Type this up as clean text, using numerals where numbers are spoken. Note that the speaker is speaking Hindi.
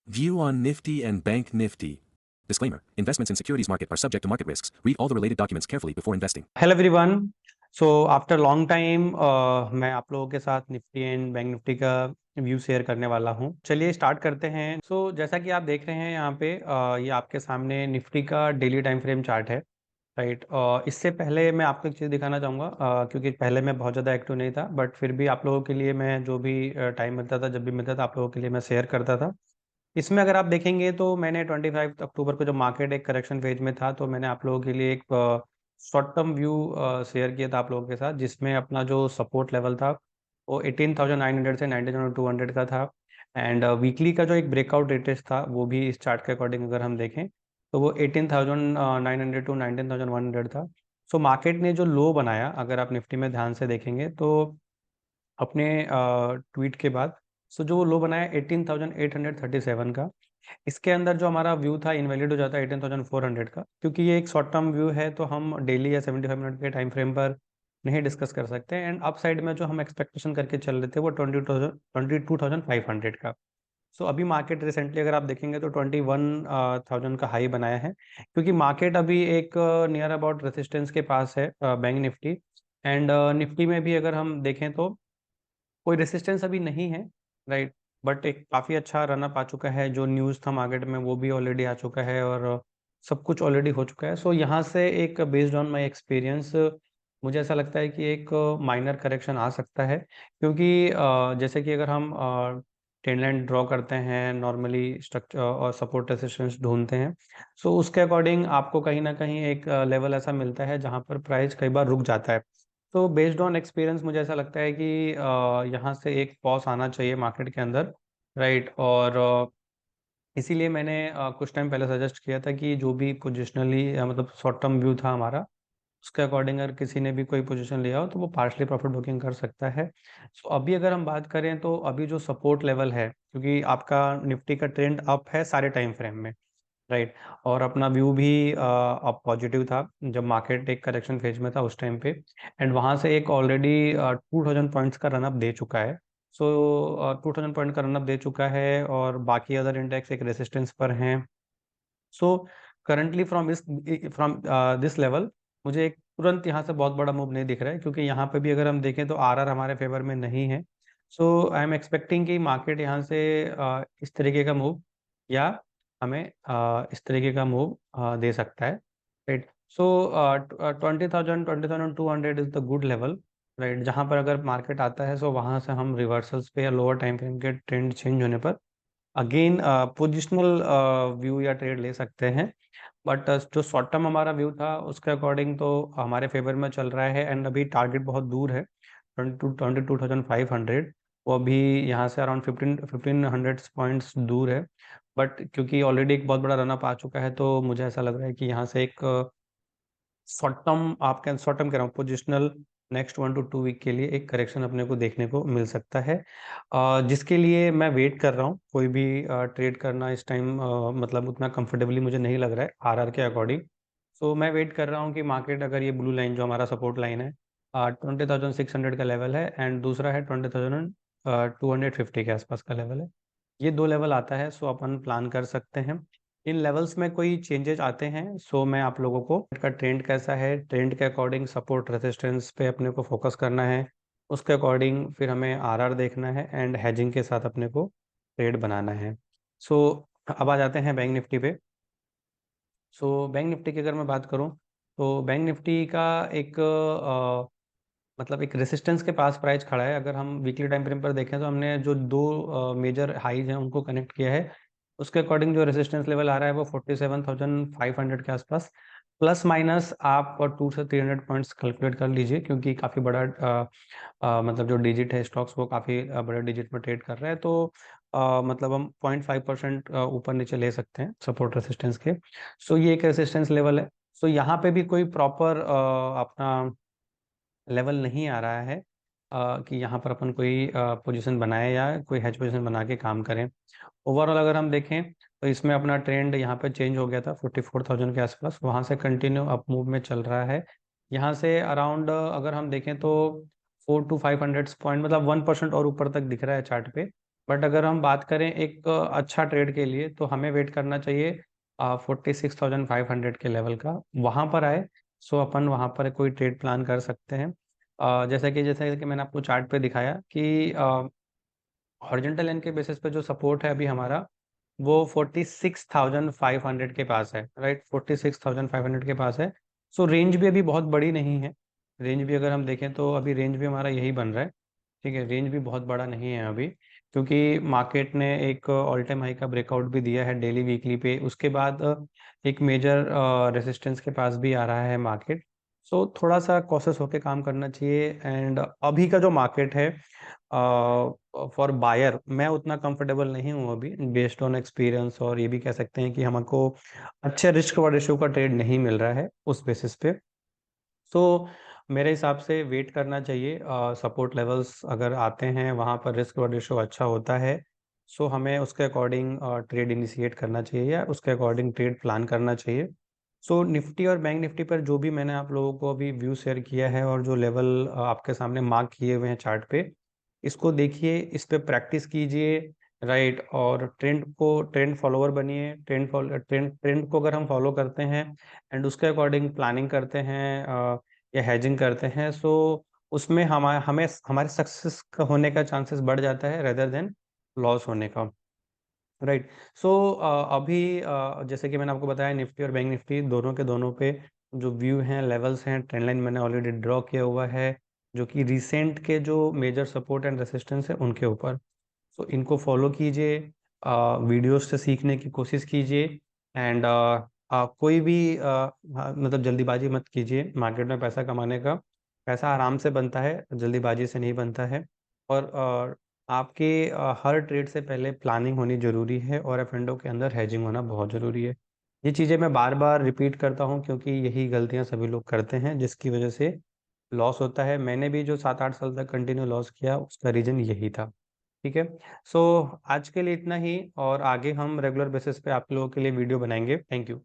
View on Nifty and Bank Nifty. Disclaimer: Investments in securities market are subject to market risks. Read all the related documents carefully before investing. Hello everyone. So after long time मैं आप लोगों के साथ निफ्टी एंड बैंक निफ्टी का व्यू शेयर करने वाला हूं। चलिए स्टार्ट करते हैं। जैसा कि आप देख रहे हैं यहाँ पे ये आपके सामने निफ्टी का डेली टाइम फ्रेम चार्ट है, राइट। इससे पहले मैं आपको एक चीज़ दिखाना चाहूँगा, क्योंकि पहले मैं बहुत ज़्यादा एक्टिव नहीं था, बट फिर भी आप लोगों के लिए मैं जो भी टाइम मिलता था, जब भी मिलता था, आप लोगों के लिए मैं शेयर करता था। इसमें अगर आप देखेंगे तो मैंने 25 अक्टूबर को जब मार्केट एक करेक्शन फेज में था, तो मैंने आप लोगों के लिए एक शॉर्ट टर्म व्यू शेयर किया था आप लोगों के साथ, जिसमें अपना जो सपोर्ट लेवल था वो 18,900 से 19,200 का था। एंड वीकली का जो एक ब्रेकआउट रेटेज था वो भी इस चार्ट के अकॉर्डिंग अगर हम देखें तो वो 18,900 टू 19,100 था। मार्केट ने जो लो बनाया, अगर आप निफ्टी में ध्यान से देखेंगे तो अपने ट्वीट के बाद, जो वो लो बनाया 18,837 का, इसके अंदर जो हमारा व्यू था इनवैलिड हो जाता है 18,400 का, क्योंकि ये एक शॉर्ट टर्म व्यू है, तो हम डेली या 75 मिनट के टाइम फ्रेम पर नहीं डिस्कस कर सकते। एंड अप साइड में जो हम एक्सपेक्टेशन करके चल रहे थे वो 22,500 का। अभी मार्केट रिसेंटली अगर आप देखेंगे तो 21,000 का हाई बनाया है, क्योंकि मार्केट अभी एक नियर अबाउट रेसिस्टेंस के पास है, बैंक निफ्टी एंड निफ्टी में भी अगर हम देखें तो कोई रेसिस्टेंस अभी नहीं है, राइट। बट एक काफ़ी अच्छा रनअप आ चुका है, जो न्यूज़ था मार्केट में वो भी ऑलरेडी आ चुका है और सब कुछ ऑलरेडी हो चुका है। यहाँ से एक बेस्ड ऑन माय एक्सपीरियंस मुझे ऐसा लगता है कि एक माइनर करेक्शन आ सकता है, क्योंकि जैसे कि अगर हम ट्रेंड लाइन ड्रॉ करते हैं नॉर्मली स्ट्रक्चर और सपोर्ट रेसिस्टेंस ढूंढते हैं, उसके अकॉर्डिंग आपको कहीं ना कहीं एक लेवल ऐसा मिलता है जहाँ पर प्राइस कई बार रुक जाता है। तो बेस्ड ऑन एक्सपीरियंस मुझे ऐसा लगता है कि यहाँ से एक पॉज आना चाहिए मार्केट के अंदर, राइट। और इसीलिए मैंने कुछ टाइम पहले सजेस्ट किया था कि जो भी पोजिशनली मतलब शॉर्ट टर्म व्यू था हमारा, उसके अकॉर्डिंग अगर किसी ने भी कोई पोजीशन लिया हो तो वो पार्शली प्रॉफिट बुकिंग कर सकता है। अभी अगर हम बात करें तो अभी जो सपोर्ट लेवल है, क्योंकि आपका निफ्टी का ट्रेंड अप है सारे टाइम फ्रेम में, राइट। और अपना व्यू भी अब पॉजिटिव था जब मार्केट एक करेक्शन फेज में था उस टाइम पे, एंड वहां से एक ऑलरेडी 2000 पॉइंट्स का रनअप दे चुका है। 2000 पॉइंट का रनअप दे चुका है और बाकी अदर इंडेक्स एक रेसिस्टेंस पर हैं। So currently from this level मुझे एक तुरंत यहाँ से बहुत बड़ा मूव नहीं दिख रहा है, क्योंकि यहाँ पे भी अगर हम देखें तो आरआर हमारे फेवर में नहीं है। आई एम एक्सपेक्टिंग कि मार्केट यहाँ से इस तरीके का मूव या हमें इस तरीके का मूव दे सकता है, right. 20,200 is the good level, right, जहाँ पर अगर मार्केट आता है वहाँ से हम रिवर्सल्स पे या लोअर टाइम फ्रेम के ट्रेंड चेंज होने पर अगेन पोजिशनल व्यू या ट्रेड ले सकते हैं। बट जो शॉर्ट टर्म हमारा व्यू था उसके अकॉर्डिंग तो हमारे फेवर में चल रहा है, एंड अभी टारगेट बहुत दूर है 22,500, वो अभी यहाँ से अराउंड 1500 पॉइंट्स दूर है। बट क्योंकि ऑलरेडी एक बहुत बड़ा रनअप आ चुका है, तो मुझे ऐसा लग रहा है कि यहाँ से एक शॉर्ट टर्म कह रहा हूँ, पोजिशनल नेक्स्ट 1 to 2 वीक के लिए एक करेक्शन अपने को देखने को मिल सकता है, जिसके लिए मैं वेट कर रहा हूँ। कोई भी ट्रेड करना इस टाइम मतलब उतना कंफर्टेबली मुझे नहीं लग रहा है आरआर के अकॉर्डिंग। मैं वेट कर रहा हूँ कि मार्केट अगर ये ब्लू लाइन जो हमारा सपोर्ट लाइन है 20,600 का लेवल है, एंड दूसरा है 20,250 के आसपास का लेवल है, ये दो लेवल आता है, अपन प्लान कर सकते हैं। इन लेवल्स में कोई चेंजेस आते हैं मैं आप लोगों को का ट्रेंड कैसा है, ट्रेंड के अकॉर्डिंग सपोर्ट रेजिस्टेंस पे अपने को फोकस करना है, उसके अकॉर्डिंग फिर हमें आरआर देखना है एंड हेजिंग के साथ अपने को ट्रेड बनाना है। सो अब आ जाते हैं बैंक निफ्टी पे। बैंक निफ्टी की अगर मैं बात करूं तो बैंक निफ्टी का एक मतलब एक रेसिस्टेंस के पास प्राइस खड़ा है। अगर हम वीकली टाइम फ्रेम पर देखें तो हमने जो दो मेजर हाईज हैं उनको कनेक्ट किया है, उसके अकॉर्डिंग जो रेसिस्टेंस लेवल आ रहा है वो 47,500 के आसपास, प्लस माइनस आप 200 से 300 पॉइंट्स कैलकुलेट कर लीजिए, क्योंकि काफ़ी बड़ा मतलब जो डिजिट है स्टॉक्स वो काफ़ी बड़े डिजिट में ट्रेड कर रहा है, तो मतलब हम 0.5% ऊपर नीचे ले सकते हैं सपोर्ट रेसिस्टेंस के। ये एक रेसिस्टेंस लेवल है। यहाँ पे भी कोई प्रॉपर अपना लेवल नहीं आ रहा है कि यहाँ पर अपन कोई पोजीशन बनाए या कोई हैच पोजीशन बना के काम करें। ओवरऑल अगर हम देखें तो इसमें अपना ट्रेंड यहाँ पे चेंज हो गया था 44,000 के आसपास, वहाँ से कंटिन्यू अप मूव में चल रहा है। यहाँ से अराउंड अगर हम देखें तो 400 to 500 पॉइंट मतलब 1% और ऊपर तक दिख रहा है चार्ट पे, बट अगर हम बात करें एक अच्छा ट्रेड के लिए तो हमें वेट करना चाहिए 46,500 के लेवल का, वहां पर आए। सो अपन वहां पर कोई ट्रेड प्लान कर सकते हैं। जैसा कि मैंने आपको चार्ट पे दिखाया कि हॉरिजॉन्टल लाइन के बेसिस पे जो सपोर्ट है अभी हमारा, वो 46,500 के पास है, राइट। 46,500 के पास है। सो रेंज भी अभी बहुत बड़ी नहीं है। रेंज भी अगर हम देखें तो अभी रेंज भी हमारा यही बन रहा है। ठीक है, रेंज भी बहुत बड़ा नहीं है अभी, क्योंकि मार्केट ने एक ऑल टाइम हाई का ब्रेकआउट भी दिया है डेली वीकली पे। उसके बाद एक मेजर रेजिस्टेंस के पास भी आ रहा है मार्केट। सो थोड़ा सा कॉशियस होकर काम करना चाहिए। एंड अभी का जो मार्केट है फॉर बायर, मैं उतना कंफर्टेबल नहीं हूँ अभी, बेस्ड ऑन एक्सपीरियंस। और ये भी कह सकते हैं कि हमको अच्छे रिस्क व रेशियो का ट्रेड नहीं मिल रहा है उस बेसिस पे। सो मेरे हिसाब से वेट करना चाहिए। सपोर्ट लेवल्स अगर आते हैं वहाँ पर रिस्क व रेशियो अच्छा होता है, सो हमें उसके अकॉर्डिंग ट्रेड इनिशिएट करना चाहिए या उसके अकॉर्डिंग ट्रेड प्लान करना चाहिए। सो निफ्टी और बैंक निफ्टी पर जो भी मैंने आप लोगों को अभी व्यू शेयर किया है और जो लेवल आपके सामने मार्क किए हुए हैं चार्ट पे, इसको देखिए, इस पे प्रैक्टिस कीजिए, राइट। और ट्रेंड फॉलोअर बनिए। ट्रेंड को अगर हम फॉलो करते हैं एंड उसके अकॉर्डिंग प्लानिंग करते हैं या हेजिंग करते हैं, सो उसमें हमें हमारे सक्सेस का होने का चांसेस बढ़ जाता है रेदर देन लॉस होने का, राइट। सो अभी जैसे कि मैंने आपको बताया, निफ्टी और बैंक निफ्टी दोनों के दोनों पे जो व्यू हैं, लेवल्स हैं, ट्रेंड लाइन मैंने ऑलरेडी ड्रॉ किया हुआ है, जो कि रिसेंट के जो मेजर सपोर्ट एंड रेसिस्टेंस है उनके ऊपर। सो इनको फॉलो कीजिए, वीडियोस से सीखने की कोशिश कीजिए। एंड कोई भी मतलब जल्दीबाजी मत कीजिए मार्केट में पैसा कमाने का। पैसा आराम से बनता है, जल्दीबाजी से नहीं बनता है। और आपके हर ट्रेड से पहले प्लानिंग होनी जरूरी है और एफ&ओ के अंदर हेजिंग होना बहुत जरूरी है। ये चीज़ें मैं बार बार रिपीट करता हूँ क्योंकि यही गलतियां सभी लोग करते हैं, जिसकी वजह से लॉस होता है। मैंने भी जो 7-8 साल तक कंटिन्यू लॉस किया, उसका रीजन यही था। ठीक है। सो आज के लिए इतना ही, और आगे हम रेगुलर बेसिस पे आप लोगों के लिए वीडियो बनाएंगे। Thank you.